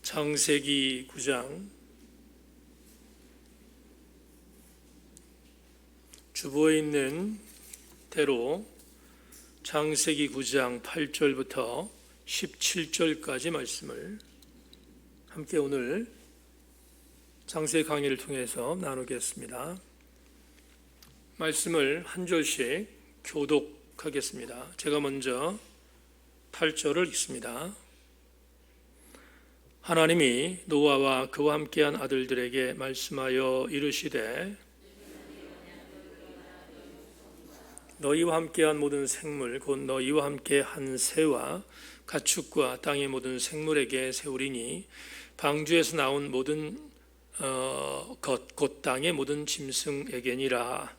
창세기 9장 주보에 있는 대로 창세기 9장 8절부터 17절까지 말씀을 함께 오늘 창세 강의를 통해서 나누겠습니다. 말씀을 한 절씩 교독하겠습니다. 제가 먼저 8절을 읽습니다. 하나님이 노아와 그와 함께한 아들들에게 말씀하여 이르시되 너희와 함께한 모든 생물 곧 너희와 함께한 새와 가축과 땅의 모든 생물에게 세우리니 방주에서 나온 모든 것 곧 땅의 모든 짐승에게니라.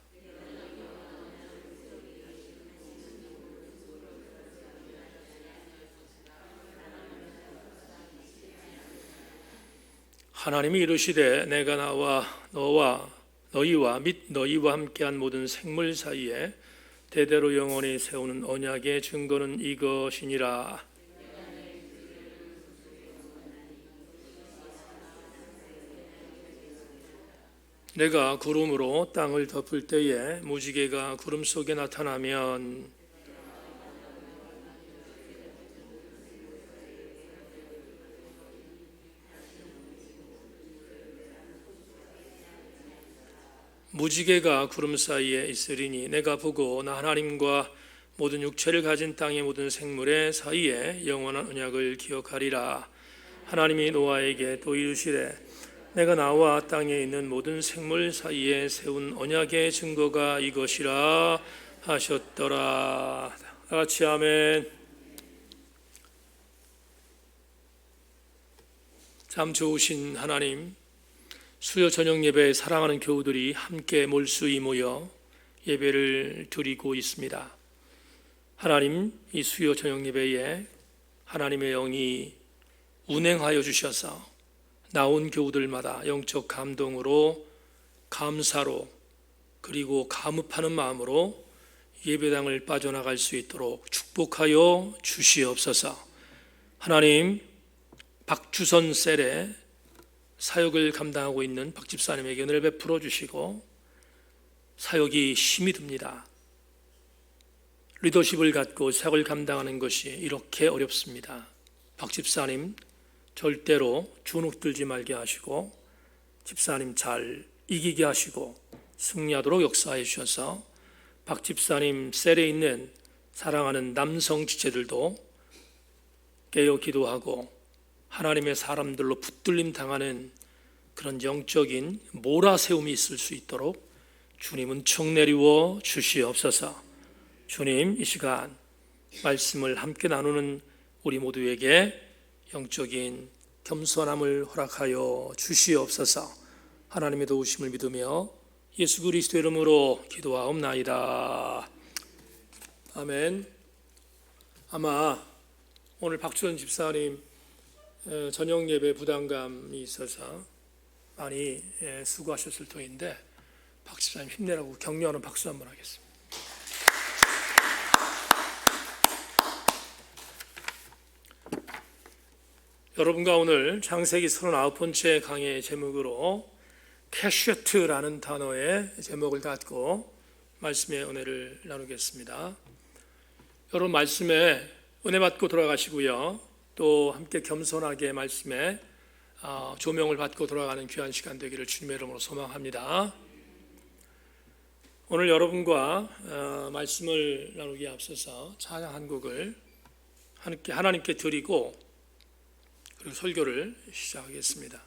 하나님이 이르시되 내가 나와 너희와 및 너희와 함께한 모든 생물 사이에 대대로 영원히 세우는 언약의 증거는 이것이니라. 내가 구름으로 땅을 덮을 때에 무지개가 구름 속에 나타나면 무지개가 구름 사이에 있으리니 내가 보고 나 하나님과 모든 육체를 가진 땅의 모든 생물의 사이에 영원한 언약을 기억하리라. 하나님이 노아에게 또 이르시되 내가 나와 땅에 있는 모든 생물 사이에 세운 언약의 증거가 이것이라 하셨더라. 다 같이 아멘. 참 좋으신 하나님, 수요 저녁 예배에 사랑하는 교우들이 함께 몰수히 모여 예배를 드리고 있습니다. 하나님, 이 수요 저녁 예배에 하나님의 영이 운행하여 주셔서 나온 교우들마다 영적 감동으로, 감사로, 그리고 감흡하는 마음으로 예배당을 빠져나갈 수 있도록 축복하여 주시옵소서. 하나님, 박주선 셀에 사역을 감당하고 있는 박 집사님에게 은혜를 베풀어 주시고 사역이 힘이 듭니다. 리더십을 갖고 사역을 감당하는 것이 이렇게 어렵습니다. 박 집사님 절대로 주눅 들지 말게 하시고 집사님 잘 이기게 하시고 승리하도록 역사해 주셔서 박 집사님 셀에 있는 사랑하는 남성 지체들도 깨어 기도하고 하나님의 사람들로 붙들림 당하는 그런 영적인 몰아세움이 있을 수 있도록 주님 은총 내리워 주시옵소서. 주님, 이 시간 말씀을 함께 나누는 우리 모두에게 영적인 겸손함을 허락하여 주시옵소서. 하나님의 도우심을 믿으며 예수 그리스도 이름으로 기도하옵나이다. 아멘. 아마 오늘 박주선 집사님 저녁 예배 부담감이 있어서 많이 수고하셨을 터인데 박 집사님 힘내라고 격려하는 박수 한번 하겠습니다. 여러분과 오늘 창세기 39번째 강의의 제목으로 캐셔트라는 단어의 제목을 갖고 말씀의 은혜를 나누겠습니다. 여러분 말씀에 은혜 받고 돌아가시고요. 또 함께 겸손하게 말씀에 조명을 받고 돌아가는 귀한 시간 되기를 주님의 이름으로 소망합니다. 오늘 여러분과 말씀을 나누기에 앞서서 찬양 한 곡을 하나님께 드리고 그리고 설교를 시작하겠습니다.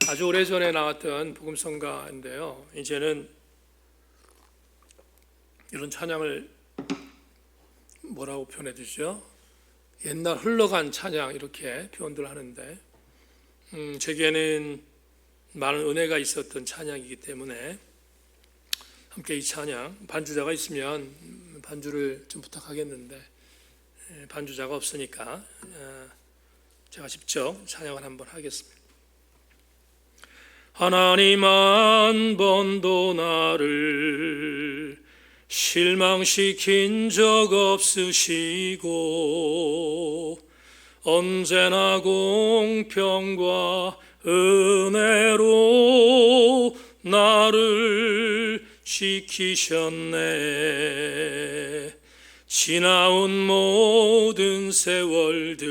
아주 오래전에 나왔던 복음성가인데요. 이제는 이런 찬양을 뭐라고 표현해 주죠? 옛날 흘러간 찬양 이렇게 표현들 하는데 제게는 많은 은혜가 있었던 찬양이기 때문에 함께 이 찬양 반주자가 있으면 반주를 좀 부탁하겠는데 반주자가 없으니까 제가 직접 찬양을 한번 하겠습니다. 하나님 한 번도 나를 실망시킨 적 없으시고 언제나 공평과 은혜로 나를 지키셨네. 지나온 모든 세월들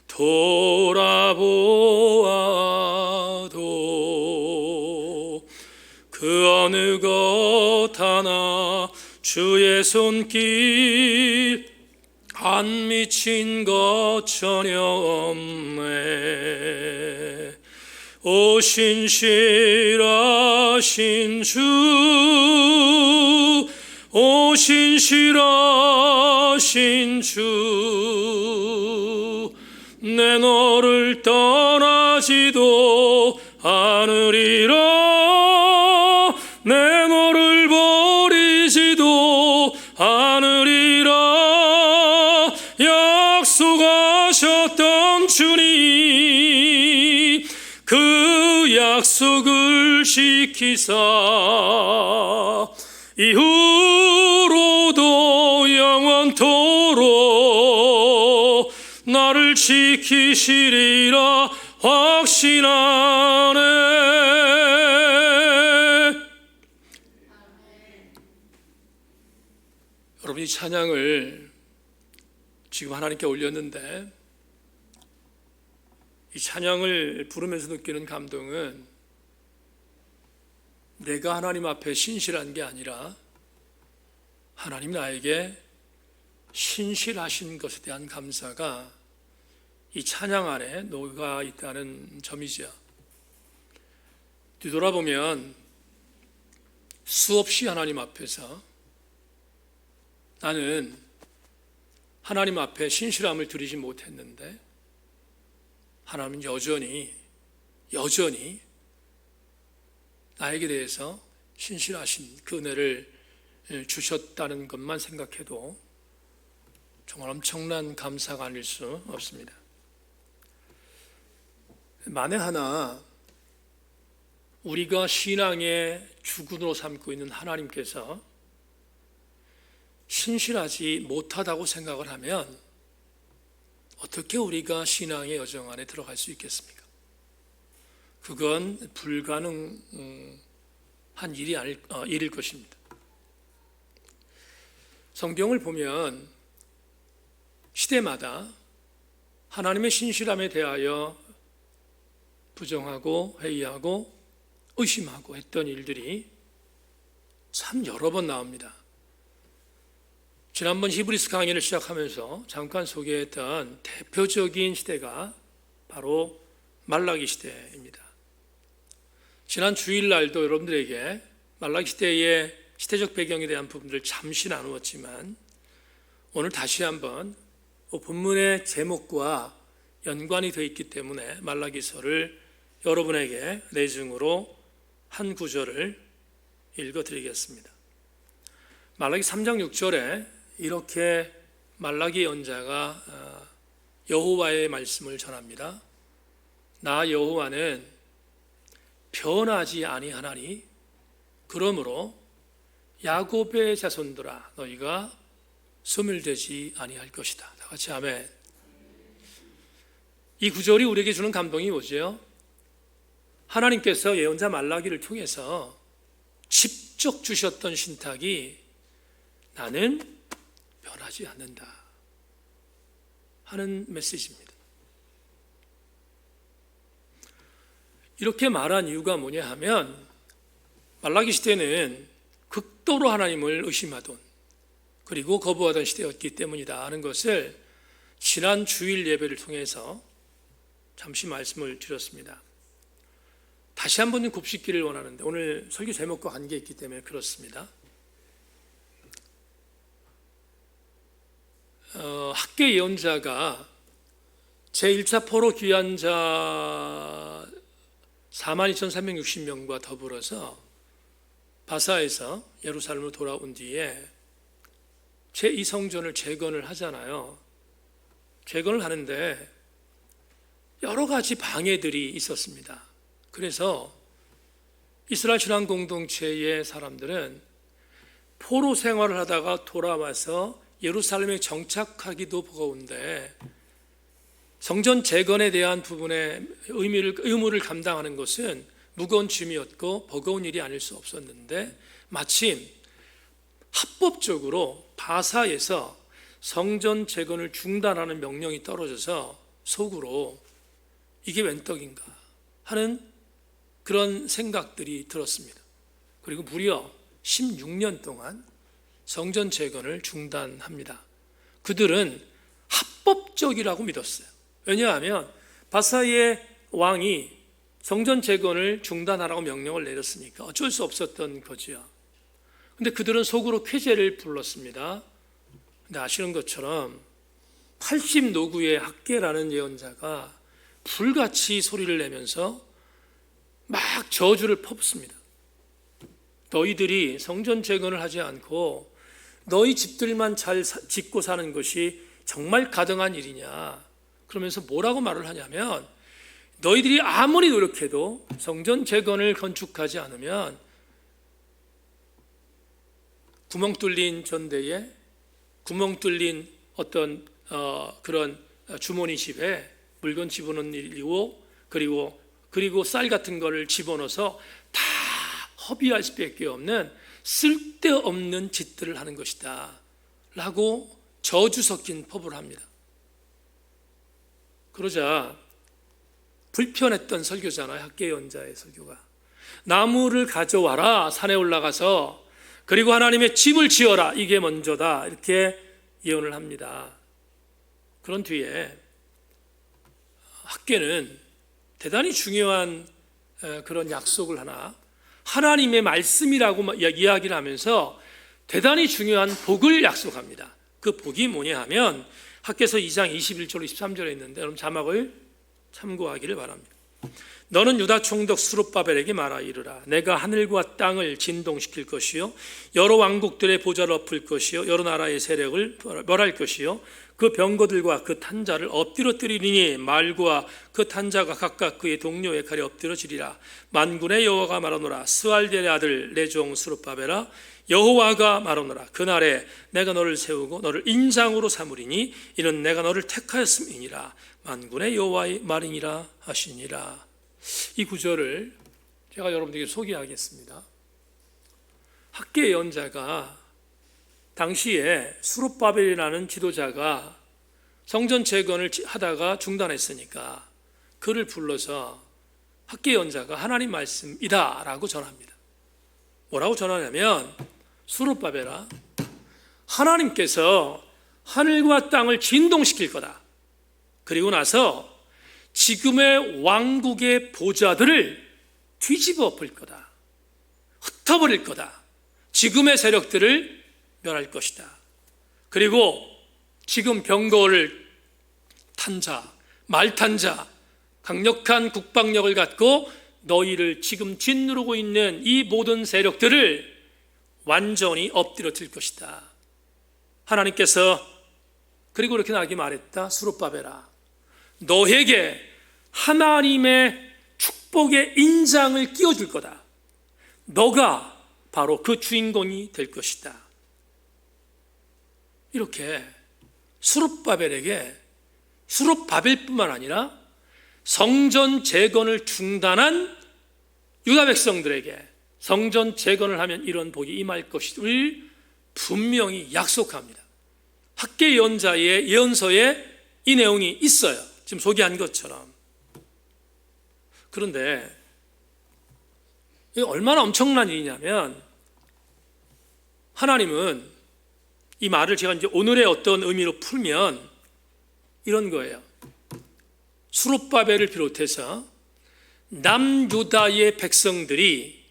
돌아보아도 그 어느 것 하나 주의 손길 안 미친 것 전혀 없네. 오 신실하신 주, 오 신실하신 주, 내 너를 떠나지도 않으리라. 내 너를 버리지도 않으리라. 약속하셨던 주님, 그 약속을 지키사 이후로도 영원토록 나를 지키시리라 확신하네. 여러분, 이 찬양을 지금 하나님께 올렸는데 이 찬양을 부르면서 느끼는 감동은 내가 하나님 앞에 신실한 게 아니라 하나님 나에게 신실하신 것에 대한 감사가 이 찬양 안에 녹아 있다는 점이죠. 뒤돌아보면 수없이 하나님 앞에서 나는 하나님 앞에 신실함을 드리지 못했는데 하나님은 여전히 나에게 대해서 신실하신 그 은혜를 주셨다는 것만 생각해도 정말 엄청난 감사가 아닐 수 없습니다. 만에 하나 우리가 신앙의 주군으로 삼고 있는 하나님께서 신실하지 못하다고 생각을 하면 어떻게 우리가 신앙의 여정 안에 들어갈 수 있겠습니까? 그건 불가능한 일일 것입니다. 성경을 보면 시대마다 하나님의 신실함에 대하여 부정하고 회의하고 의심하고 했던 일들이 참 여러 번 나옵니다. 지난번 히브리서 강의를 시작하면서 잠깐 소개했던 대표적인 시대가 바로 말라기 시대입니다. 지난 주일날도 여러분들에게 말라기 시대의 시대적 배경에 대한 부분들을 잠시 나누었지만 오늘 다시 한번 본문의 제목과 연관이 되어 있기 때문에 말라기서를 여러분에게 내증으로 한 구절을 읽어드리겠습니다. 말라기 3장 6절에 이렇게 말라기 언자가 여호와의 말씀을 전합니다. 나 여호와는 변하지 아니하나니 그러므로 야곱의 자손들아 너희가 소멸되지 아니할 것이다. 다 같이 아멘. 이 구절이 우리에게 주는 감동이 뭐죠? 하나님께서 예언자 말라기를 통해서 직접 주셨던 신탁이 나는 변하지 않는다 하는 메시지입니다. 이렇게 말한 이유가 뭐냐 하면 말라기 시대는 극도로 하나님을 의심하던 그리고 거부하던 시대였기 때문이다 하는 것을 지난 주일 예배를 통해서 잠시 말씀을 드렸습니다. 다시 한번 곱씹기를 원하는데 오늘 설교 제목과 관계 있기 때문에 그렇습니다. 학계 예언자가 제1차 포로 귀환자 42,360명과 더불어서 바사에서 예루살렘으로 돌아온 뒤에 제2성전을 재건을 하잖아요. 재건을 하는데 여러 가지 방해들이 있었습니다. 그래서 이스라엘 신앙 공동체의 사람들은 포로 생활을 하다가 돌아와서 예루살렘에 정착하기도 버거운데 성전 재건에 대한 부분의 의무를 감당하는 것은 무거운 짐이었고 버거운 일이 아닐 수 없었는데 마침 합법적으로 바사에서 성전 재건을 중단하는 명령이 떨어져서 속으로 이게 웬 떡인가 하는 그런 생각들이 들었습니다. 그리고 무려 16년 동안 성전 재건을 중단합니다. 그들은 합법적이라고 믿었어요. 왜냐하면 바사의 왕이 성전 재건을 중단하라고 명령을 내렸으니까 어쩔 수 없었던 거지요. 근데 그들은 속으로 쾌재를 불렀습니다. 근데 아시는 것처럼 80노구의 학개라는 예언자가 불같이 소리를 내면서 막 저주를 퍼붓습니다. 너희들이 성전 재건을 하지 않고 너희 집들만 잘 짓고 사는 것이 정말 가등한 일이냐, 그러면서 뭐라고 말을 하냐면 너희들이 아무리 노력해도 성전 재건을 건축하지 않으면 구멍 뚫린 전대에 구멍 뚫린 어떤 그런 주머니 집에 물건 집어넣는 일이고 그리고 쌀 같은 거를 집어넣어서 다 허비할 수밖에 없는 쓸데없는 짓들을 하는 것이다 라고 저주 섞인 포부를 합니다. 그러자 불편했던 설교잖아요. 학계 연자의 설교가. 나무를 가져와라, 산에 올라가서. 그리고 하나님의 집을 지어라, 이게 먼저다, 이렇게 예언을 합니다. 그런 뒤에 학계는 대단히 중요한 그런 약속을 하나님의 말씀이라고 이야기를 하면서 대단히 중요한 복을 약속합니다. 그 복이 뭐냐 하면 학계서 2장 21절 23절에 있는데 여러분 자막을 참고하기를 바랍니다. 너는 유다 총독 스룹바벨에게 말하 이르라. 내가 하늘과 땅을 진동시킬 것이요 여러 왕국들의 보좌를 엎을 것이요 여러 나라의 세력을 멸할 것이요 그 병거들과 그 탄자를 엎드러뜨리니 말과 그 탄자가 각각 그의 동료의 칼에 엎드러지리라. 만군의 여호와가 말하노라. 스알델의 아들 내 종 스룹바벨아, 여호와가 말하노라. 그날에 내가 너를 세우고 너를 인장으로 삼으리니 이는 내가 너를 택하였음이니라. 만군의 여호와의 말이니라 하시니라. 이 구절을 제가 여러분들에게 소개하겠습니다. 학계 예언자가 당시에 스룹바벨이라는 지도자가 성전 재건을 하다가 중단했으니까 그를 불러서 학계 예언자가 하나님 말씀이다 라고 전합니다. 뭐라고 전하냐면 스룹바벨아, 하나님께서 하늘과 땅을 진동시킬 거다. 그리고 나서 지금의 왕국의 보좌들을 뒤집어 엎을 거다. 흩어버릴 거다. 지금의 세력들을 멸할 것이다. 그리고 지금 병거를 탄 자, 말탄 자, 강력한 국방력을 갖고 너희를 지금 짓누르고 있는 이 모든 세력들을 완전히 엎드려질 것이다. 하나님께서 그리고 이렇게 나에게 말했다. 스룹바벨아, 너에게 하나님의 축복의 인장을 끼워줄 거다. 너가 바로 그 주인공이 될 것이다. 이렇게 스룹바벨에게, 스룹바벨뿐만 아니라 성전 재건을 중단한 유다 백성들에게 성전 재건을 하면 이런 복이 임할 것을 분명히 약속합니다. 학계 예언자의 예언서에 이 내용이 있어요. 지금 소개한 것처럼. 그런데 이게 얼마나 엄청난 일이냐면 하나님은 이 말을 제가 이제 오늘의 어떤 의미로 풀면 이런 거예요. 스룹바벨을 비롯해서 남유다의 백성들이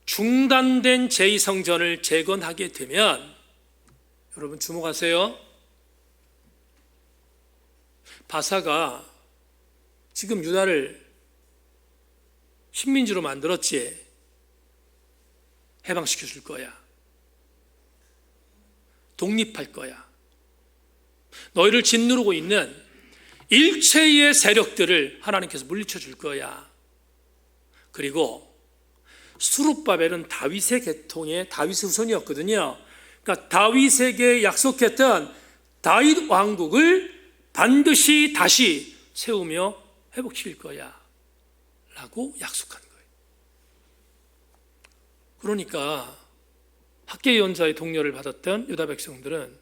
중단된 제2성전을 재건하게 되면, 여러분 주목하세요. 바사가 지금 유다를 식민지로 만들었지, 해방시켜 줄 거야. 독립할 거야. 너희를 짓누르고 있는 일체의 세력들을 하나님께서 물리쳐 줄 거야. 그리고 스룹바벨은 다윗의 계통의 다윗의 후손이었거든요. 그러니까 다윗에게 약속했던 다윗 왕국을 반드시 다시 세우며 회복시킬 거야 라고 약속한 거예요. 그러니까 학계 예언자의 동료를 받았던 유다 백성들은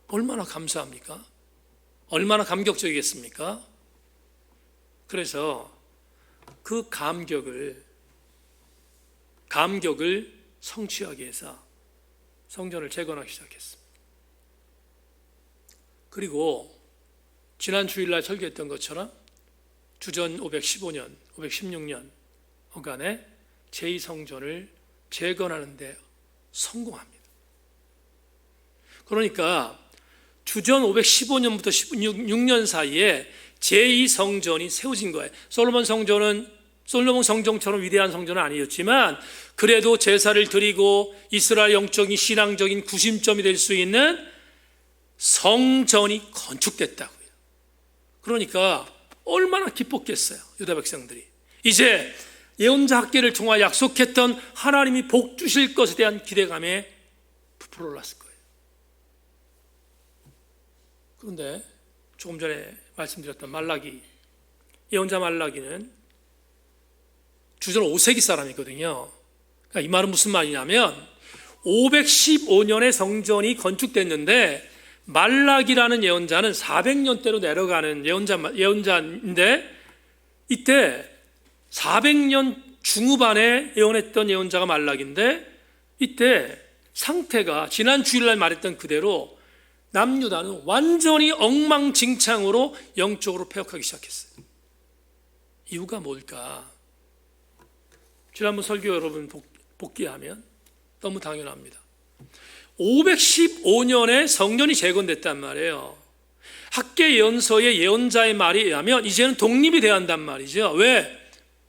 얼마나 감사합니까? 얼마나 감격적이겠습니까? 그래서 그 감격을 성취하기 위해서 성전을 재건하기 시작했습니다. 그리고 지난 주일날 설교했던 것처럼 주전 515년, 516년 어간에 제2성전을 재건하는 데 성공합니다. 그러니까 주전 515년부터 16년 사이에 제2성전이 세워진 거예요. 솔로몬 성전처럼 위대한 성전은 아니었지만 그래도 제사를 드리고 이스라엘 영적인 신앙적인 구심점이 될 수 있는 성전이 건축됐다고요. 그러니까 얼마나 기뻤겠어요, 유다 백성들이. 이제 예언자 학계를 통하여 약속했던 하나님이 복 주실 것에 대한 기대감에 부풀어 올랐을 거예요. 그런데 조금 전에 말씀드렸던 말라기, 예언자 말라기는 주전 5세기 사람이거든요. 그러니까 이 말은 무슨 말이냐면 515년에 성전이 건축됐는데 말라기라는 예언자는 400년대로 내려가는 예언자인데 이때 400년 중후반에 예언했던 예언자가 말라기인데 이때 상태가 지난 주일날 말했던 그대로 남유다는 완전히 엉망진창으로 영적으로 폐역하기 시작했어요. 이유가 뭘까? 지난번 설교 여러분 복귀하면 너무 당연합니다. 515년에 성전이 재건됐단 말이에요. 학계 예언서의 예언자의 말에 의하면 이제는 독립이 돼야 한단 말이죠. 왜?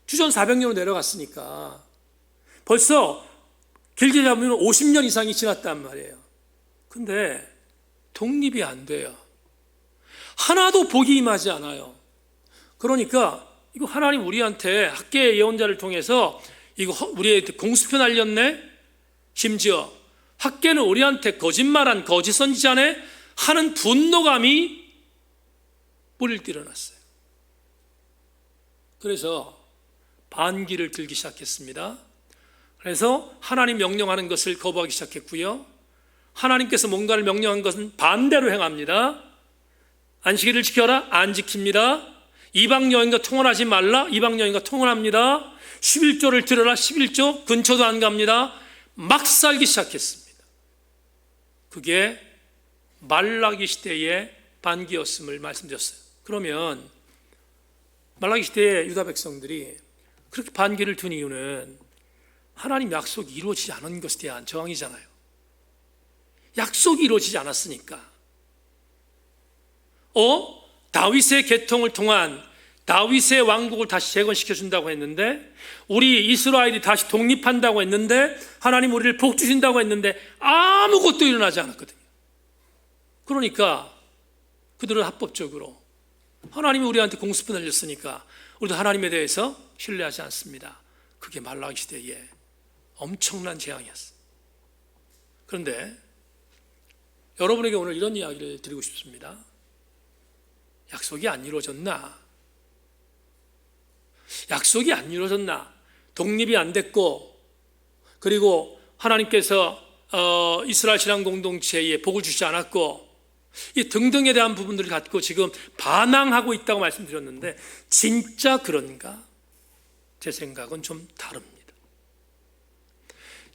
주전 400년으로 내려갔으니까. 벌써 길게 잡으면 50년 이상이 지났단 말이에요. 근데 독립이 안 돼요. 하나도 복이 임하지 않아요. 그러니까 이거 하나님 우리한테 학계 예언자를 통해서 이거 우리한테 공수표 날렸네? 심지어 학계는 우리한테 거짓말한 거짓 선지자네? 하는 분노감이 뿌릴 때 일어났어요. 그래서 반기를 들기 시작했습니다. 그래서 하나님 명령하는 것을 거부하기 시작했고요. 하나님께서 뭔가를 명령한 것은 반대로 행합니다. 안식일을 지켜라? 안 지킵니다. 이방 여인과 통혼하지 말라? 이방 여인과 통혼합니다. 11조를 들어라? 11조 근처도 안 갑니다. 막 살기 시작했습니다. 그게 말라기 시대의 반기였음을 말씀드렸어요. 그러면 말라기 시대의 유다 백성들이 그렇게 반기를 둔 이유는 하나님 약속이 이루어지지 않은 것에 대한 저항이잖아요. 약속이 이루어지지 않았으니까. 다윗의 계통을 통한 다윗의 왕국을 다시 재건시켜준다고 했는데, 우리 이스라엘이 다시 독립한다고 했는데, 하나님 우리를 복 주신다고 했는데 아무것도 일어나지 않았거든요. 그러니까 그들은 합법적으로 하나님이 우리한테 공수표 날렸으니까 우리도 하나님에 대해서 신뢰하지 않습니다. 그게 말라기 시대의 엄청난 재앙이었어요. 그런데 여러분에게 오늘 이런 이야기를 드리고 싶습니다. 약속이 안 이루어졌나? 약속이 안 이루어졌나? 독립이 안 됐고, 그리고 하나님께서 이스라엘 신앙 공동체에 복을 주시지 않았고, 이 등등에 대한 부분들을 갖고 지금 반항하고 있다고 말씀드렸는데 진짜 그런가? 제 생각은 좀 다릅니다.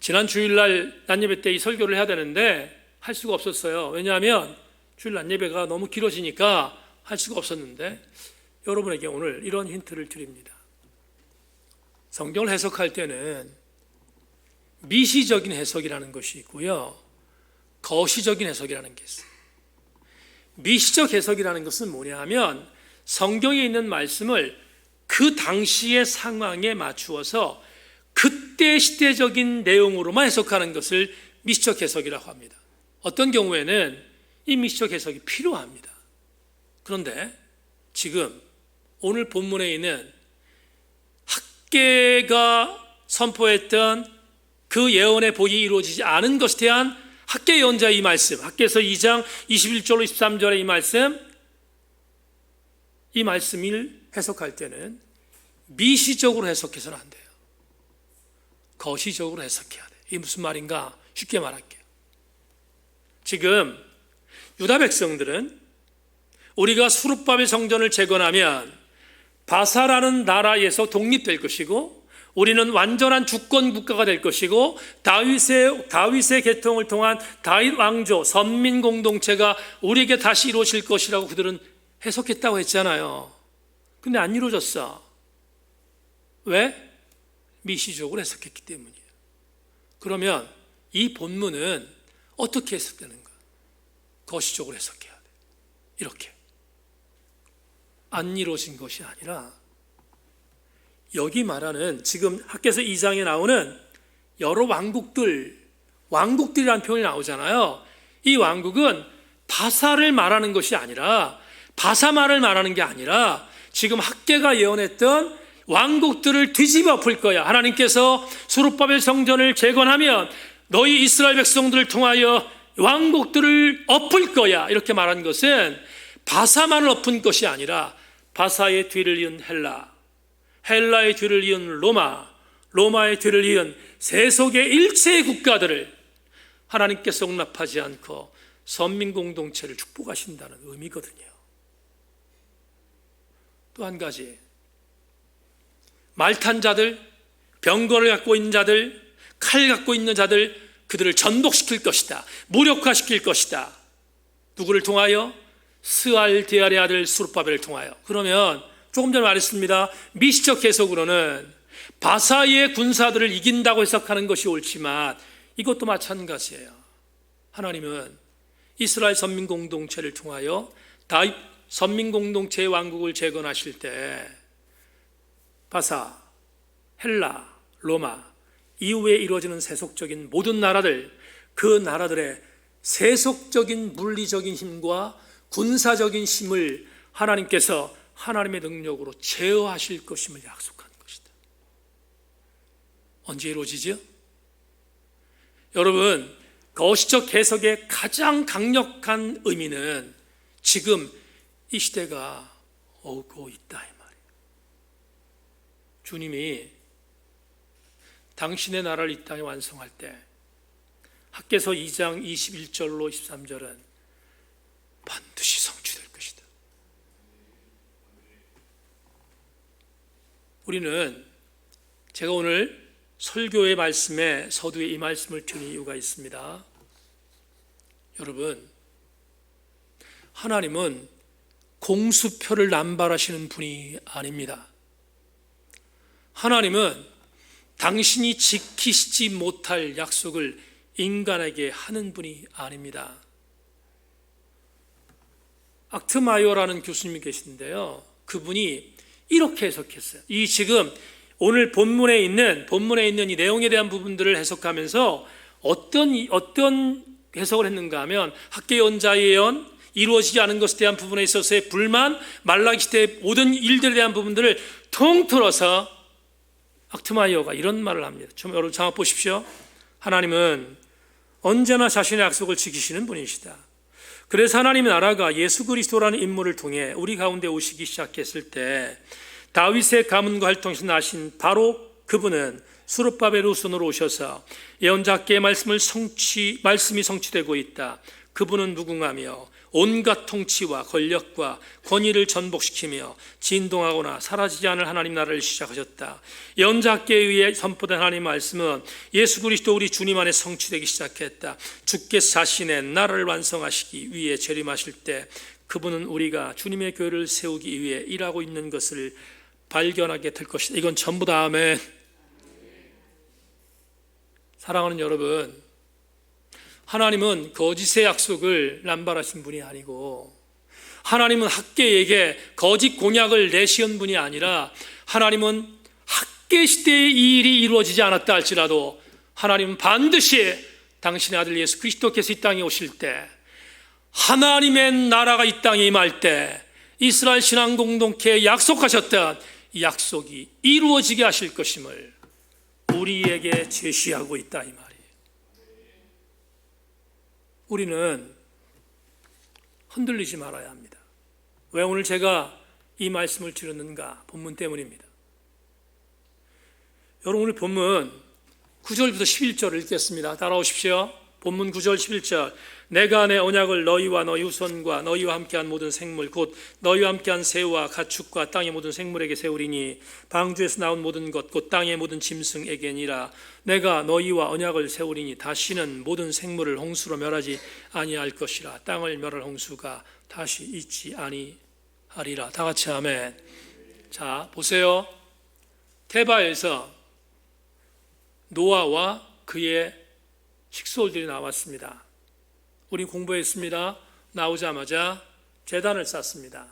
지난 주일날 낮예배 때 이 설교를 해야 되는데 할 수가 없었어요. 왜냐하면 주일 낮예배가 너무 길어지니까 할 수가 없었는데, 여러분에게 오늘 이런 힌트를 드립니다. 성경을 해석할 때는 미시적인 해석이라는 것이 있고요, 거시적인 해석이라는 게 있어요. 미시적 해석이라는 것은 뭐냐 하면 성경에 있는 말씀을 그 당시의 상황에 맞추어서 그때 시대적인 내용으로만 해석하는 것을 미시적 해석이라고 합니다. 어떤 경우에는 이 미시적 해석이 필요합니다. 그런데 지금 오늘 본문에 있는 학계가 선포했던 그 예언의 복이 이루어지지 않은 것에 대한 학계 예언자의 이 말씀, 학계서 2장 21절로 23절의 이 말씀을 해석할 때는 미시적으로 해석해서는 안 돼요. 거시적으로 해석해야 돼요. 이게 무슨 말인가? 쉽게 말할게요. 지금 유다 백성들은 우리가 수룹바벨 성전을 재건하면 바사라는 나라에서 독립될 것이고 우리는 완전한 주권 국가가 될 것이고 다윗의 계통을 통한 다윗 왕조 선민 공동체가 우리에게 다시 이루어질 것이라고 그들은 해석했다고 했잖아요. 근데 안 이루어졌어. 왜? 미시적으로 해석했기 때문이에요. 그러면 이 본문은 어떻게 해석되는가? 거시적으로 해석해야 돼. 이렇게. 안 이루어진 것이 아니라 여기 말하는 지금 학개서 2장에 나오는 여러 왕국들이라는 표현이 나오잖아요. 이 왕국은 바사를 말하는 것이 아니라 바사마를 말하는 게 아니라 지금 학개가 예언했던 왕국들을 뒤집어 엎을 거야. 하나님께서 수룹바벨 성전을 재건하면 너희 이스라엘 백성들을 통하여 왕국들을 엎을 거야. 이렇게 말한 것은 바사만을 엎은 것이 아니라 바사의 뒤를 이은 헬라의 뒤를 이은 로마의 뒤를 이은 세속의 일체의 국가들을 하나님께서 용납하지 않고 선민 공동체를 축복하신다는 의미거든요. 또 한 가지, 말탄 자들, 병거를 갖고 있는 자들, 칼 갖고 있는 자들, 그들을 전복시킬 것이다. 무력화시킬 것이다. 누구를 통하여? 스알디알의 아들 수룹바벨을 통하여. 그러면 조금 전에 말했습니다. 미시적 해석으로는 바사의 군사들을 이긴다고 해석하는 것이 옳지만 이것도 마찬가지예요. 하나님은 이스라엘 선민 공동체를 통하여 다윗 선민 공동체의 왕국을 재건하실 때 바사, 헬라, 로마 이후에 이루어지는 세속적인 모든 나라들, 그 나라들의 세속적인 물리적인 힘과 군사적인 힘을 하나님께서 하나님의 능력으로 제어하실 것임을 약속한 것이다. 언제 이루어지죠? 여러분, 거시적 해석의 가장 강력한 의미는 지금 이 시대가 오고 있다 이 말이에요. 주님이 당신의 나라를 이 땅에 완성할 때 학개서 2장 21절로 23절은 반드시 성취될 것이다. 우리는 제가 오늘 설교의 말씀에 서두에 이 말씀을 드린 이유가 있습니다. 여러분, 하나님은 공수표를 남발하시는 분이 아닙니다. 하나님은 당신이 지키시지 못할 약속을 인간에게 하는 분이 아닙니다. 악트마이어라는 교수님이 계신데요, 그분이 이렇게 해석했어요. 이 지금 오늘 본문에 있는 이 내용에 대한 부분들을 해석하면서 어떤 해석을 했는가 하면 학개 예언자의 예언, 이루어지지 않은 것에 대한 부분에 있어서의 불만, 말라기 시대의 모든 일들에 대한 부분들을 통틀어서 악트마이어가 이런 말을 합니다. 여러분 장합 보십시오. 하나님은 언제나 자신의 약속을 지키시는 분이시다. 그래서 하나님의 나라가 예수 그리스도라는 인물을 통해 우리 가운데 오시기 시작했을 때 다윗의 가문과 활동에서 나신 바로 그분은 수룹바벨 후손으로 오셔서 예언자께 말씀이 성취되고 있다. 그분은 무궁하며 온갖 통치와 권력과 권위를 전복시키며 진동하거나 사라지지 않을 하나님 나라를 시작하셨다. 예언자께 의해 선포된 하나님의 말씀은 예수 그리스도 우리 주님 안에 성취되기 시작했다. 주께서 자신의 나라를 완성하시기 위해 재림하실 때 그분은 우리가 주님의 교회를 세우기 위해 일하고 있는 것을 발견하게 될 것이다. 이건 전부 다 아멘. 사랑하는 여러분, 하나님은 거짓의 약속을 남발하신 분이 아니고 하나님은 학개에게 거짓 공약을 내시은 분이 아니라 하나님은 학개 시대에 이 일이 이루어지지 않았다 할지라도 하나님은 반드시 당신의 아들 예수 그리스도께서 이 땅에 오실 때 하나님의 나라가 이 땅에 임할 때 이스라엘 신앙 공동체에 약속하셨던 이 약속이 이루어지게 하실 것임을 우리에게 제시하고 있다 이 말이에요. 우리는 흔들리지 말아야 합니다. 왜 오늘 제가 이 말씀을 드렸는가? 본문 때문입니다. 여러분, 오늘 본문 9절부터 11절을 읽겠습니다. 따라오십시오. 본문 9절 11절. 내가 내 언약을 너희와 너희 후손과 너희와 함께한 모든 생물 곧 너희와 함께한 새와 가축과 땅의 모든 생물에게 세우리니 방주에서 나온 모든 것 곧 땅의 모든 짐승에게니라. 내가 너희와 언약을 세우리니 다시는 모든 생물을 홍수로 멸하지 아니할 것이라. 땅을 멸할 홍수가 다시 있지 아니하리라. 다 같이 아멘. 자, 보세요. 테바에서 노아와 그의 식솔들이 나왔습니다. 우리 공부했습니다. 나오자마자 제단을 쌓습니다.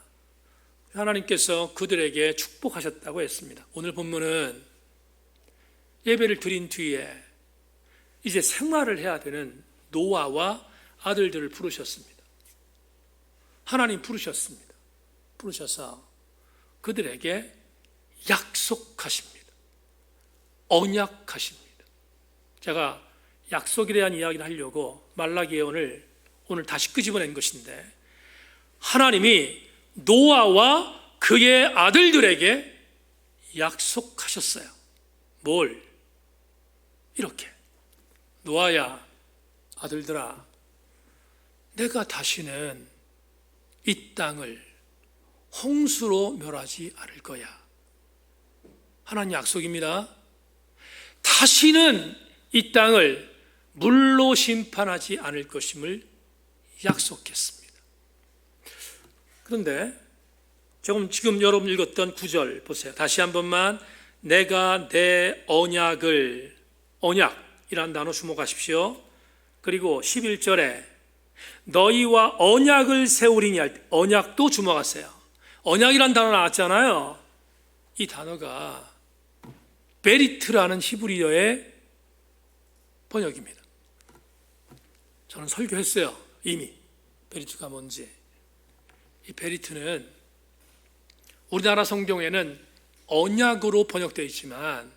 하나님께서 그들에게 축복하셨다고 했습니다. 오늘 본문은 예배를 드린 뒤에 이제 생활을 해야 되는 노아와 아들들을 부르셨습니다. 하나님 부르셨습니다. 부르셔서 그들에게 약속하십니다. 언약하십니다. 제가 약속에 대한 이야기를 하려고 말라기 예언을 오늘 다시 끄집어낸 것인데, 하나님이 노아와 그의 아들들에게 약속하셨어요. 뭘? 이렇게. 노아야, 아들들아, 내가 다시는 이 땅을 홍수로 멸하지 않을 거야. 하나님 약속입니다. 다시는 이 땅을 물로 심판하지 않을 것임을 약속했습니다. 그런데 지금 여러분 읽었던 9절 보세요. 다시 한 번만. 내가 내 언약을, 언약이라는 단어 주목하십시오. 그리고 11절에 너희와 언약을 세우리니 할 때 언약도 주목하세요. 언약이라는 단어 나왔잖아요. 이 단어가 베리트라는 히브리어의 번역입니다. 저는 설교했어요. 이미 베리트가 뭔지. 이 베리트는 우리나라 성경에는 언약으로 번역되어 있지만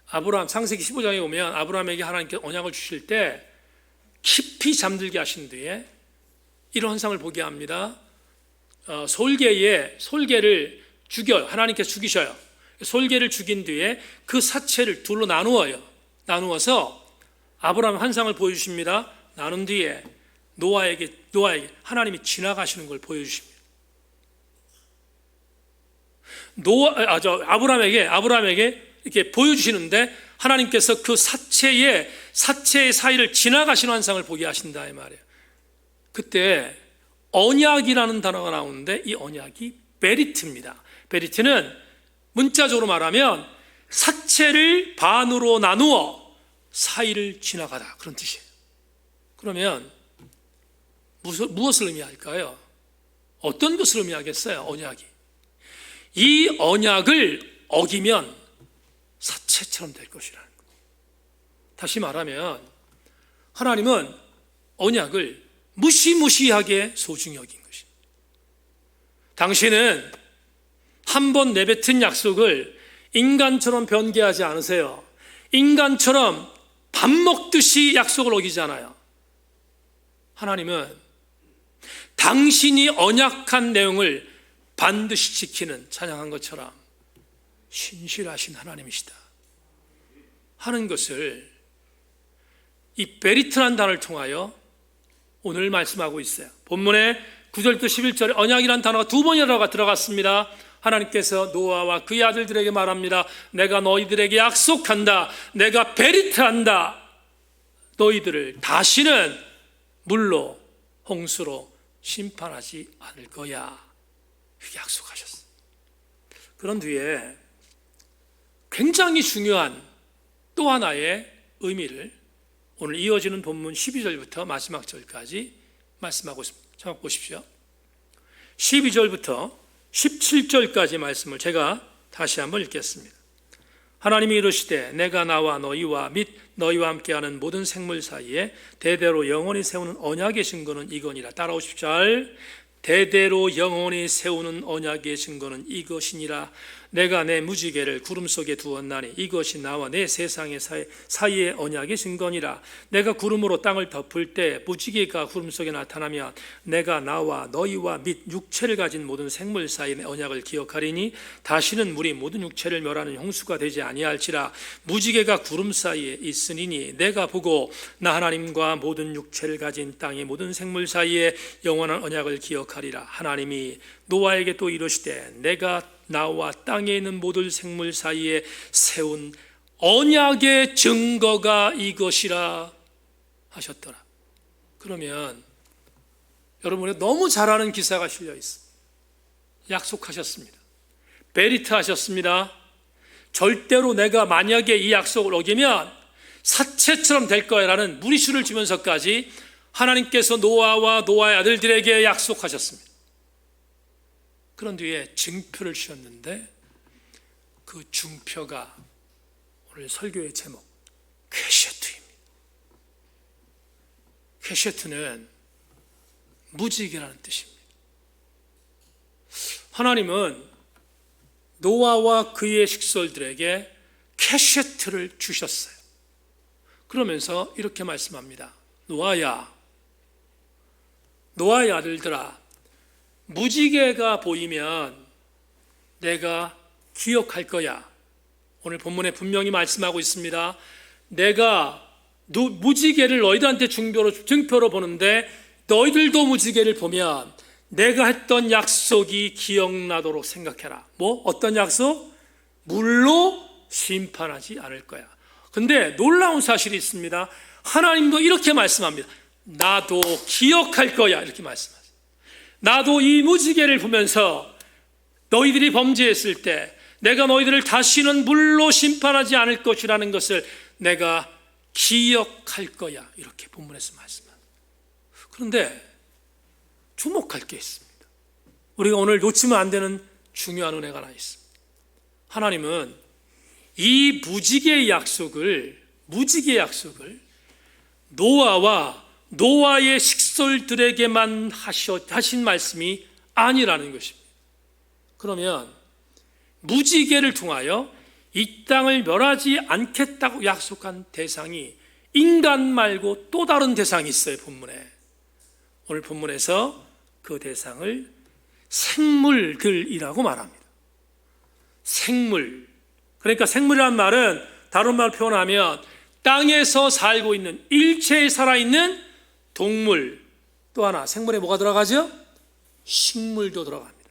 아브라함 창세기 15장에 보면 아브라함에게 하나님께 언약을 주실 때 깊이 잠들게 하신 뒤에 이런 현상을 보게 합니다. 솔개를 죽여요. 하나님께서 죽이셔요. 솔개를 죽인 뒤에 그 사체를 둘로 나누어요. 나누어서 아브라함 환상을 보여주십니다. 나눈 뒤에 노아에게 하나님이 지나가시는 걸 보여주십니다. 아브라함에게 이렇게 보여주시는데 하나님께서 그 사체의 사이를 지나가시는 환상을 보게 하신다 이 말이에요. 그때 언약이라는 단어가 나오는데 이 언약이 베리트입니다. 베리트는 문자적으로 말하면 사체를 반으로 나누어 사이를 지나가다, 그런 뜻이에요. 그러면 무엇을 의미할까요? 어떤 것을 의미하겠어요? 언약이. 이 언약을 어기면 사체처럼 될 것이라는 거예요. 다시 말하면 하나님은 언약을 무시무시하게 소중히 여긴 것입니다. 당신은 한 번 내뱉은 약속을 인간처럼 변개하지 않으세요. 인간처럼 밥 먹듯이 약속을 어기잖아요. 하나님은 당신이 언약한 내용을 반드시 지키는, 찬양한 것처럼 신실하신 하나님이시다 하는 것을 이 베리트라는 단어를 통하여 오늘 말씀하고 있어요. 본문에 9절부터 11절에 언약이라는 단어가 두 번이나 들어갔습니다. 하나님께서 노아와 그의 아들들에게 말합니다. 내가 너희들에게 약속한다. 내가 베리트한다. 너희들을 다시는 물로, 홍수로 심판하지 않을 거야. 그렇게 약속하셨어요. 그런 뒤에 굉장히 중요한 또 하나의 의미를 오늘 이어지는 본문 12절부터 마지막 절까지 말씀하고 있습니다. 자, 보십시오. 12절부터 17절까지 말씀을 제가 다시 한번 읽겠습니다. 하나님이 이르시되 내가 나와 너희와 및 너희와 함께하는 모든 생물 사이에 대대로 영원히 세우는 언약의 증거는 이거니라. 따라오십시오. 대대로 영원히 세우는 언약의 증거는 이것이니라. 내가 내 무지개를 구름 속에 두었나니 이것이 나와 내 세상의 사이의 언약의 증거니라. 내가 구름으로 땅을 덮을 때 무지개가 구름 속에 나타나면 내가 나와 너희와 및 육체를 가진 모든 생물 사이의 언약을 기억하리니 다시는 물이 모든 육체를 멸하는 홍수가 되지 아니할지라. 무지개가 구름 사이에 있으니 내가 보고 나 하나님과 모든 육체를 가진 땅의 모든 생물 사이에 영원한 언약을 기억하리라. 하나님이 노아에게 또 이르시되 내가 나와 땅에 있는 모든 생물 사이에 세운 언약의 증거가 이것이라 하셨더라. 그러면 여러분이 너무 잘 아는 기사가 실려 있습니다. 약속하셨습니다. 베리트 하셨습니다. 절대로 내가 만약에 이 약속을 어기면 사체처럼 될 거야 라는 무리수를 주면서까지 하나님께서 노아와 노아의 아들들에게 약속하셨습니다. 그런 뒤에 증표를 주셨는데 그 증표가 오늘 설교의 제목 퀘셰트입니다. 퀘셰트는 무지개라는 뜻입니다. 하나님은 노아와 그의 식솔들에게 퀘셰트를 주셨어요. 그러면서 이렇게 말씀합니다. 노아의 아들들아, 무지개가 보이면 내가 기억할 거야. 오늘 본문에 분명히 말씀하고 있습니다. 내가 무지개를 너희들한테 증표로 보는데 너희들도 무지개를 보면 내가 했던 약속이 기억나도록 생각해라. 어떤 약속? 물로 심판하지 않을 거야. 근데 놀라운 사실이 있습니다. 하나님도 이렇게 말씀합니다. 나도 기억할 거야. 이렇게 말씀합니다. 나도 이 무지개를 보면서 너희들이 범죄했을 때 내가 너희들을 다시는 물로 심판하지 않을 것이라는 것을 내가 기억할 거야. 이렇게 본문에서 말씀합니다. 그런데 주목할 게 있습니다. 우리가 오늘 놓치면 안 되는 중요한 은혜가 하나 있습니다. 하나님은 이 무지개의 약속을 노아와 노아의 식솔들에게만 하신 말씀이 아니라는 것입니다. 그러면 무지개를 통하여 이 땅을 멸하지 않겠다고 약속한 대상이 인간 말고 또 다른 대상이 있어요. 본문에. 오늘 본문에서 그 대상을 생물들이라고 말합니다. 생물. 그러니까 생물이란 말은 다른 말로 표현하면 땅에서 살고 있는 일체에 살아있는 동물, 또 하나 생물에 뭐가 들어가죠? 식물도 들어갑니다.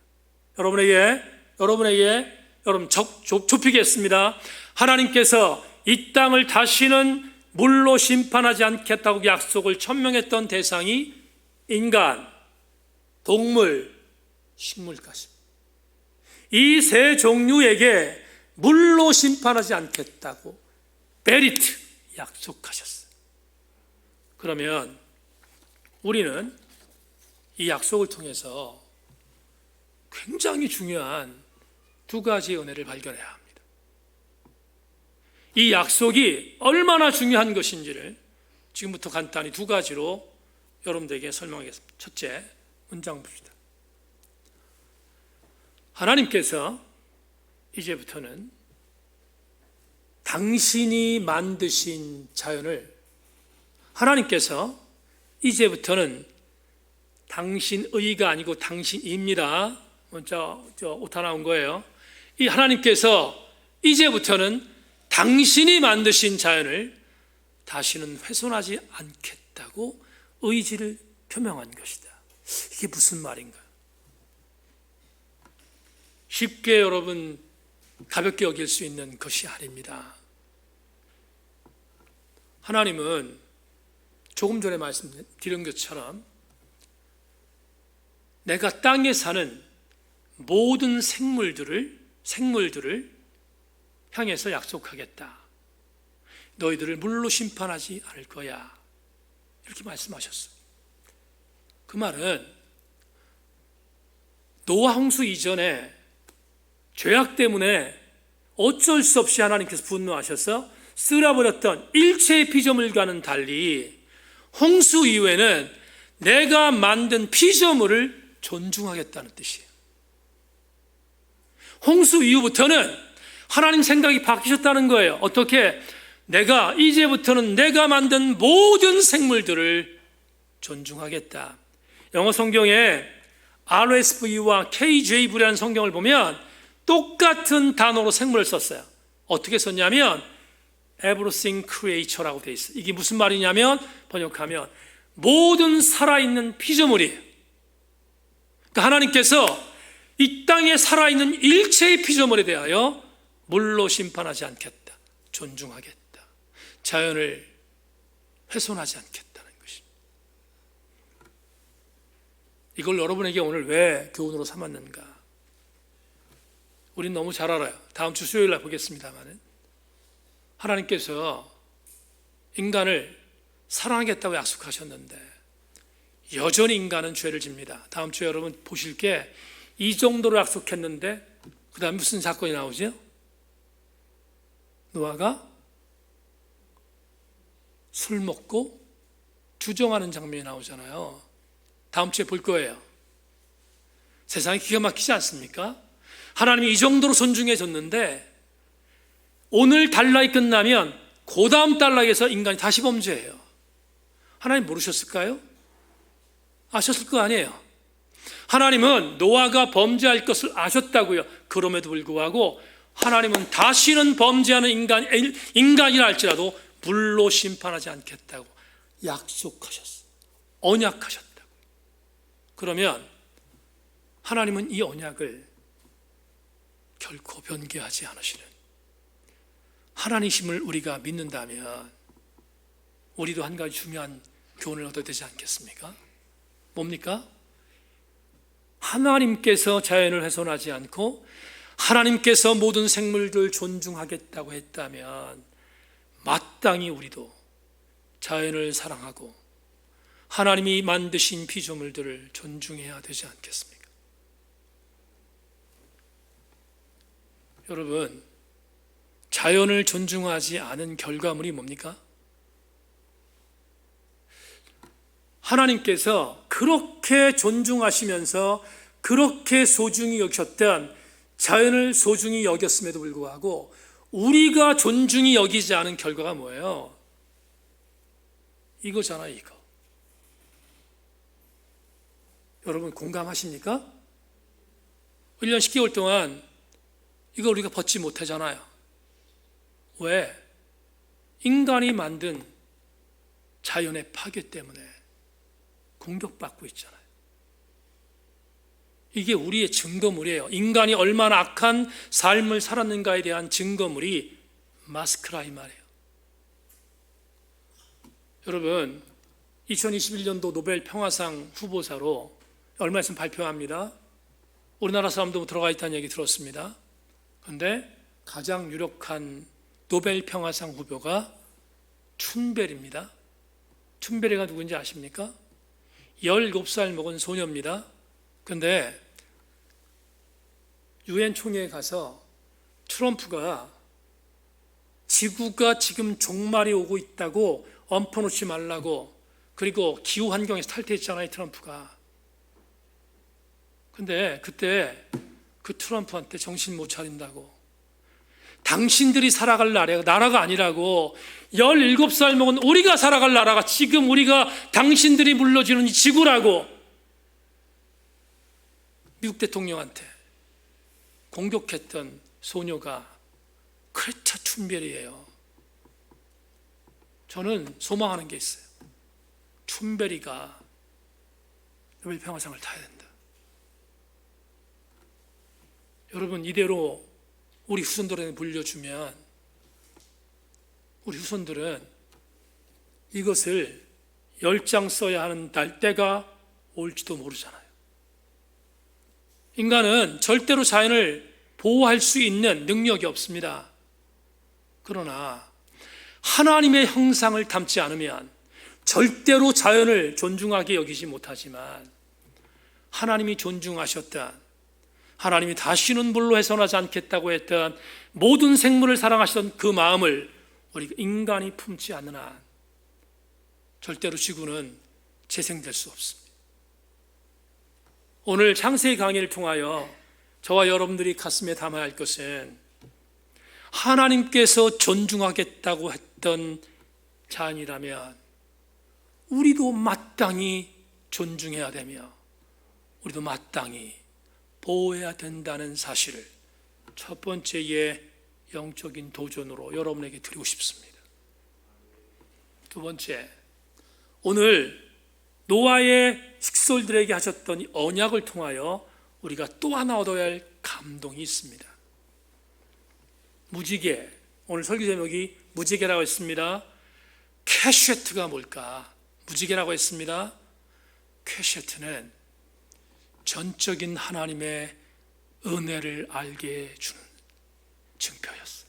여러분 좁히겠습니다. 하나님께서 이 땅을 다시는 물로 심판하지 않겠다고 약속을 천명했던 대상이 인간, 동물, 식물까지입니다. 이 세 종류에게 물로 심판하지 않겠다고 베리트 약속하셨어요. 그러면 우리는 이 약속을 통해서 굉장히 중요한 두 가지의 은혜를 발견해야 합니다. 이 약속이 얼마나 중요한 것인지를 지금부터 간단히 두 가지로 여러분들에게 설명하겠습니다. 첫째, 문장 봅시다. 하나님께서 이제부터는 당신이 만드신 자연을 하나님께서 이제부터는 당신의가 아니고 당신입니다. 먼저 오타 나온 거예요. 이 하나님께서 이제부터는 당신이 만드신 자연을 다시는 훼손하지 않겠다고 의지를 표명한 것이다. 이게 무슨 말인가요? 쉽게 여러분 가볍게 여길 수 있는 것이 아닙니다. 하나님은 조금 전에 말씀드린 것처럼 내가 땅에 사는 모든 생물들을 향해서 약속하겠다. 너희들을 물로 심판하지 않을 거야. 이렇게 말씀하셨어요. 그 말은 노아 홍수 이전에 죄악 때문에 어쩔 수 없이 하나님께서 분노하셔서 쓸어버렸던 일체의 피조물과는 달리 홍수 이후에는 내가 만든 피조물을 존중하겠다는 뜻이에요. 홍수 이후부터는 하나님 생각이 바뀌셨다는 거예요. 어떻게? 내가 이제부터는 내가 만든 모든 생물들을 존중하겠다. 영어 성경에 RSV와 KJV라는 성경을 보면 똑같은 단어로 생물을 썼어요. 어떻게 썼냐면 Everything Creature라고 돼 있어요. 이게 무슨 말이냐면 번역하면 모든 살아있는 피조물이에요. 그러니까 하나님께서 이 땅에 살아있는 일체의 피조물에 대하여 물로 심판하지 않겠다, 존중하겠다, 자연을 훼손하지 않겠다는 것입니다. 이걸 여러분에게 오늘 왜 교훈으로 삼았는가? 우린 너무 잘 알아요. 다음 주 수요일 날 보겠습니다만 하나님께서 인간을 사랑하겠다고 약속하셨는데 여전히 인간은 죄를 집니다. 다음 주에 여러분 보실 게 이 정도로 약속했는데 그 다음에 무슨 사건이 나오죠? 노아가 술 먹고 주정하는 장면이 나오잖아요. 다음 주에 볼 거예요. 세상이 기가 막히지 않습니까? 하나님이 이 정도로 존중해 줬는데 오늘 단락이 끝나면 그 다음 단락에서 인간이 다시 범죄해요. 하나님 모르셨을까요? 아셨을 거 아니에요. 하나님은 노아가 범죄할 것을 아셨다고요. 그럼에도 불구하고 하나님은 다시는 범죄하는 인간이라 할지라도 물로 심판하지 않겠다고 약속하셨어요. 언약하셨다고. 그러면 하나님은 이 언약을 결코 변개하지 않으시는 하나님이심을 우리가 믿는다면 우리도 한 가지 중요한 교훈을 얻어야 되지 않겠습니까? 뭡니까? 하나님께서 자연을 훼손하지 않고 하나님께서 모든 생물들 존중하겠다고 했다면 마땅히 우리도 자연을 사랑하고 하나님이 만드신 피조물들을 존중해야 되지 않겠습니까? 여러분, 자연을 존중하지 않은 결과물이 뭡니까? 하나님께서 그렇게 존중하시면서 그렇게 소중히 여기셨던 자연을 소중히 여겼음에도 불구하고 우리가 존중히 여기지 않은 결과가 뭐예요? 이거잖아요, 이거. 여러분 공감하십니까? 1년 10개월 동안 이거 우리가 벗지 못하잖아요. 왜? 인간이 만든 자연의 파괴 때문에 공격받고 있잖아요. 이게 우리의 증거물이에요. 인간이 얼마나 악한 삶을 살았는가에 대한 증거물이 마스크라 이 말이에요. 여러분 2021년도 노벨 평화상 후보자로 얼마 있으면 발표합니다. 우리나라 사람도 들어가 있다는 얘기 들었습니다. 그런데 가장 유력한 노벨 평화상 후보가 툰베리입니다. 툰베리가 누구인지 아십니까? 17살 먹은 소녀입니다. 그런데 유엔 총회에 가서 트럼프가 지구가 지금 종말이 오고 있다고 엎어놓지 말라고, 그리고 기후 환경에서 탈퇴했잖아요, 트럼프가. 근데 그때 그 트럼프한테 정신 못 차린다고, 당신들이 살아갈 나라가 아니라고, 17살 먹은 우리가 살아갈 나라가 지금 우리가 당신들이 물러지는 이 지구라고 미국 대통령한테 공격했던 소녀가 크레타 툰베리예요. 저는 소망하는 게 있어요. 툰베리가 노벨 평화상을 타야 된다. 여러분 이대로 우리 후손들에게 물려주면 우리 후손들은 이것을 10장 써야 하는 때가 올지도 모르잖아요. 인간은 절대로 자연을 보호할 수 있는 능력이 없습니다. 그러나 하나님의 형상을 담지 않으면 절대로 자연을 존중하게 여기지 못하지만 하나님이 존중하셨던, 하나님이 다시는 물로 훼손하지 않겠다고 했던 모든 생물을 사랑하시던 그 마음을 우리 인간이 품지 않는 한 절대로 지구는 재생될 수 없습니다. 오늘 창세기 강의를 통하여 저와 여러분들이 가슴에 담아야 할 것은 하나님께서 존중하겠다고 했던 자연이라면 우리도 마땅히 존중해야 되며 우리도 마땅히 보호해야 된다는 사실을 첫 번째의 영적인 도전으로 여러분에게 드리고 싶습니다. 두 번째, 오늘 노아의 식솔들에게 하셨던 이 언약을 통하여 우리가 또 하나 얻어야 할 감동이 있습니다. 무지개, 오늘 설교 제목이 무지개라고 했습니다. 캐쉐트가 뭘까? 무지개라고 했습니다. 캐쉐트는 전적인 하나님의 은혜를 알게 해주는 증표였어요.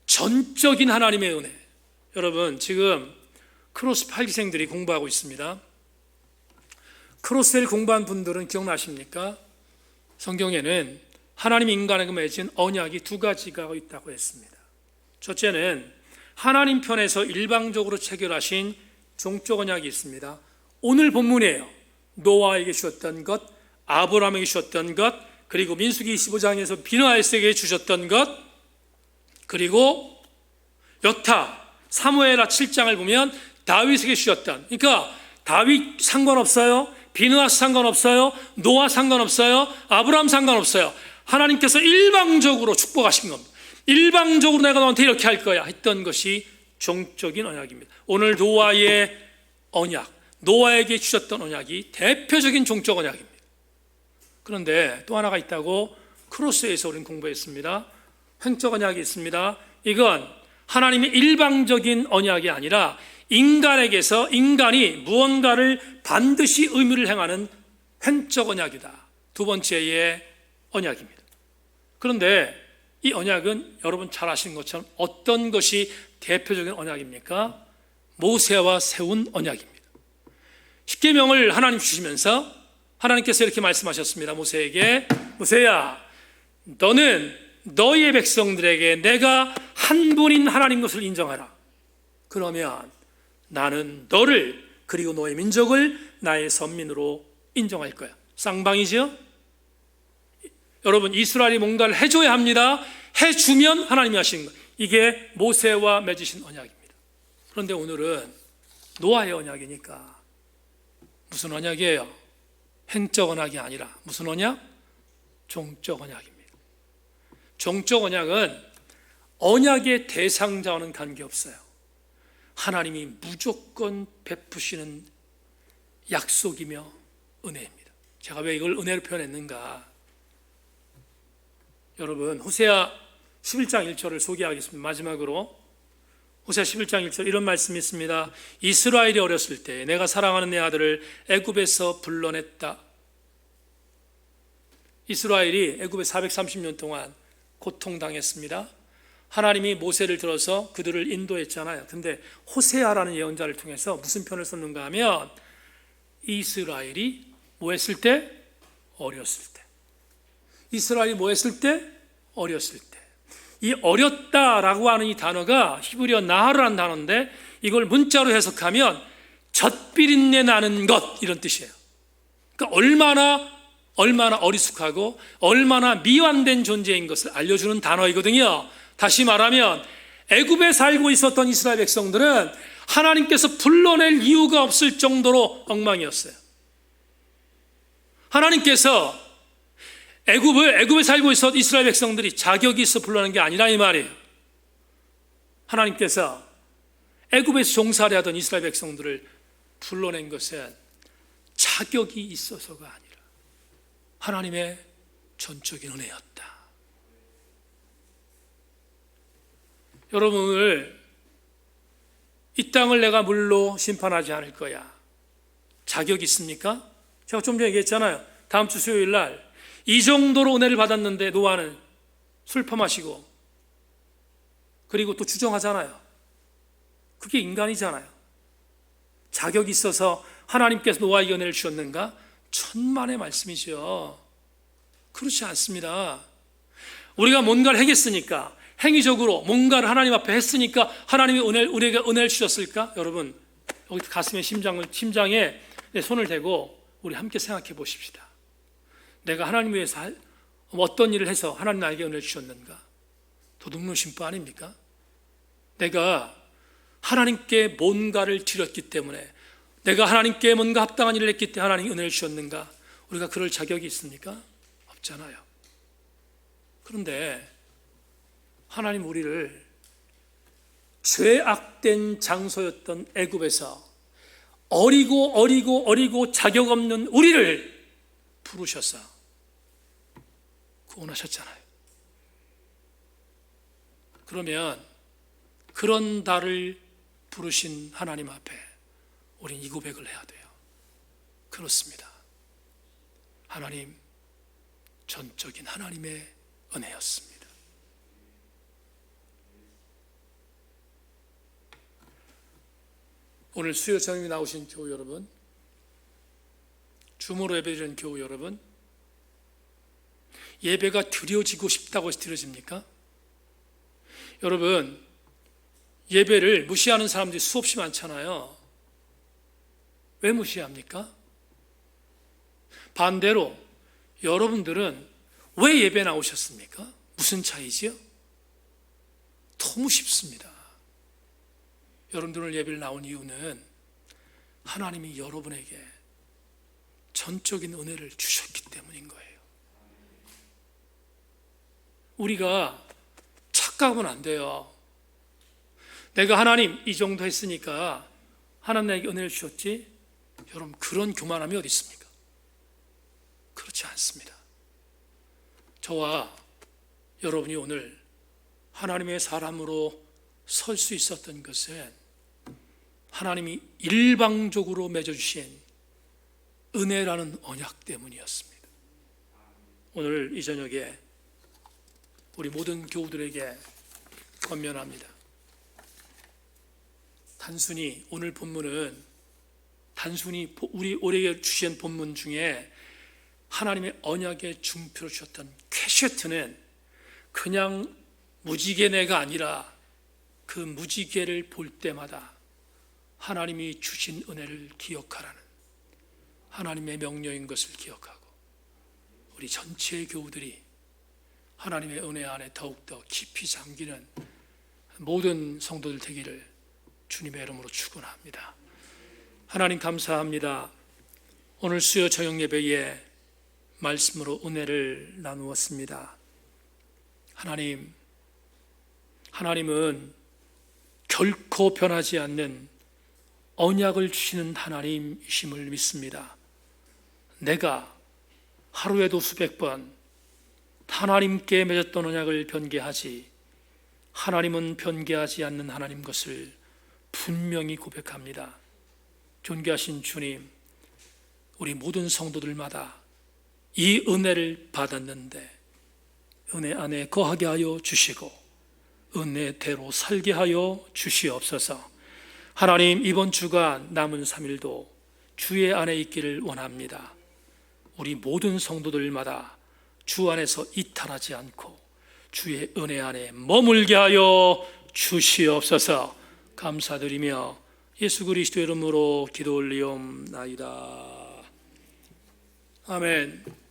전적인 하나님의 은혜. 여러분, 지금 크로스 8기생들이 공부하고 있습니다. 크로스를 공부한 분들은 기억나십니까? 성경에는 하나님 인간에게 맺은 언약이 두 가지가 있다고 했습니다. 첫째는 하나님 편에서 일방적으로 체결하신 종적 언약이 있습니다. 오늘 본문이에요. 노아에게 주셨던 것, 아브라함에게 주셨던 것, 그리고 민수기 25장에서 비느하스에게 주셨던 것, 그리고 여타, 사무엘하 7장을 보면 다윗에게 주셨던, 그러니까 다윗 상관없어요, 비느하스 상관없어요, 노아 상관없어요, 아브라함 상관없어요. 하나님께서 일방적으로 축복하신 겁니다. 일방적으로 내가 너한테 이렇게 할 거야 했던 것이 종적인 언약입니다. 오늘 노아의 언약, 노아에게 주셨던 언약이 대표적인 종적 언약입니다. 그런데 또 하나가 있다고 크로스에서 우리는 공부했습니다. 횡적 언약이 있습니다. 이건 하나님의 일방적인 언약이 아니라 인간에게서 인간이 무언가를 반드시 의무를 행하는 횡적 언약이다. 두 번째의 언약입니다. 그런데 이 언약은 여러분 잘 아시는 것처럼 어떤 것이 대표적인 언약입니까? 모세와 세운 언약입니다. 십계명을 하나님 주시면서 하나님께서 이렇게 말씀하셨습니다. 모세에게, 모세야, 너는 너희의 백성들에게 내가 한 분인 하나님 것을 인정하라. 그러면 나는 너를 그리고 너의 민족을 나의 선민으로 인정할 거야. 쌍방이죠? 여러분, 이스라엘이 뭔가를 해줘야 합니다. 해주면 하나님이 하시는 거예요. 이게 모세와 맺으신 언약입니다. 그런데 오늘은 노아의 언약이니까 무슨 언약이에요? 행적 언약이 아니라 무슨 언약? 종적 언약입니다. 종적 언약은 언약의 대상자와는 관계없어요. 하나님이 무조건 베푸시는 약속이며 은혜입니다. 제가 왜 이걸 은혜로 표현했는가? 여러분, 호세아 11장 1절을 소개하겠습니다. 마지막으로 호세아 11장 1절 이런 말씀이 있습니다. 이스라엘이 어렸을 때 내가 사랑하는 내 아들을 애굽에서 불러냈다. 이스라엘이 애굽에 430년 동안 고통당했습니다. 하나님이 모세를 들어서 그들을 인도했잖아요. 근데 호세아라는 예언자를 통해서 무슨 편을 썼는가 하면 이스라엘이 뭐 했을 때? 어렸을 때. 이스라엘이 뭐 했을 때? 어렸을 때. 이 어렸다라고 하는 이 단어가 히브리어 나하르라는 단어인데 이걸 문자로 해석하면 젖비린내 나는 것, 이런 뜻이에요. 그러니까 얼마나 어리숙하고 얼마나 미완된 존재인 것을 알려주는 단어이거든요. 다시 말하면 애굽에 살고 있었던 이스라엘 백성들은 하나님께서 불러낼 이유가 없을 정도로 엉망이었어요. 하나님께서 애굽에 살고 있었던 이스라엘 백성들이 자격이 있어 불러낸 게 아니라 이 말이에요. 하나님께서 애굽에서 종살이 하던 이스라엘 백성들을 불러낸 것은 자격이 있어서가 아니라 하나님의 전적인 은혜였다. 여러분, 오늘 이 땅을 내가 물로 심판하지 않을 거야. 자격이 있습니까? 제가 좀 전에 얘기했잖아요. 다음 주 수요일 날 이 정도로 은혜를 받았는데 노아는 술 퍼마시고 그리고 또 주정하잖아요. 그게 인간이잖아요. 자격이 있어서 하나님께서 노아에게 은혜를 주셨는가? 천만의 말씀이죠. 그렇지 않습니다. 우리가 뭔가를 행했으니까, 행위적으로 뭔가를 하나님 앞에 했으니까 하나님이 우리에게 은혜를 주셨을까? 여러분, 여기 가슴에 심장에 손을 대고 우리 함께 생각해 보십시다. 내가 하나님 위해서 어떤 일을 해서 하나님 나에게 은혜를 주셨는가? 도둑놈 심보 아닙니까? 내가 하나님께 뭔가를 드렸기 때문에, 내가 하나님께 뭔가 합당한 일을 했기 때문에 하나님이 은혜를 주셨는가? 우리가 그럴 자격이 있습니까? 없잖아요. 그런데 하나님 우리를 죄악된 장소였던 애굽에서 어리고 자격 없는 우리를 부르셔서 구원하셨잖아요. 그러면 그런 나를 부르신 하나님 앞에 우린 이 고백을 해야 돼요. 그렇습니다. 하나님, 전적인 하나님의 은혜였습니다. 오늘 수요 저녁에 나오신 교우 여러분, 주무로 예배드리는 교우 여러분, 예배가 드려지고 싶다고 해서 드려집니까? 여러분, 예배를 무시하는 사람들이 수없이 많잖아요. 왜 무시합니까? 반대로 여러분들은 왜 예배 나오셨습니까? 무슨 차이지요? 너무 쉽습니다. 여러분들 오늘 예배를 나온 이유는 하나님이 여러분에게 전적인 은혜를 주셨기 때문인 거예요. 우리가 착각하면 안 돼요. 내가 하나님 이 정도 했으니까 하나님 나에게 은혜를 주셨지? 여러분, 그런 교만함이 어디 있습니까? 그렇지 않습니다. 저와 여러분이 오늘 하나님의 사람으로 설 수 있었던 것은 하나님이 일방적으로 맺어주신 은혜라는 언약 때문이었습니다. 오늘 이 저녁에 우리 모든 교우들에게 권면합니다. 단순히 오늘 본문은 단순히 우리에게 주신 본문 중에 하나님의 언약의 중표로 주셨던 퀘쉐트는 그냥 무지개네가 아니라 그 무지개를 볼 때마다 하나님이 주신 은혜를 기억하라는 하나님의 명령인 것을 기억하고 우리 전체 교우들이 하나님의 은혜 안에 더욱더 깊이 잠기는 모든 성도들 되기를 주님의 이름으로 축원합니다. 하나님 감사합니다. 오늘 수요 저녁 예배에 말씀으로 은혜를 나누었습니다. 하나님은 결코 변하지 않는 언약을 주시는 하나님이심을 믿습니다. 내가 하루에도 수백 번 하나님께 맺었던 언약을 변개하지 하나님은 변개하지 않는 하나님 것을 분명히 고백합니다. 존귀하신 주님, 우리 모든 성도들마다 이 은혜를 받았는데 은혜 안에 거하게 하여 주시고 은혜대로 살게 하여 주시옵소서. 하나님, 이번 주간 남은 3일도 주의 안에 있기를 원합니다. 우리 모든 성도들마다 주 안에서 이탈하지 않고 주의 은혜 안에 머물게 하여 주시옵소서. 감사드리며 예수 그리스도 이름으로 기도 올리옵나이다. 아멘.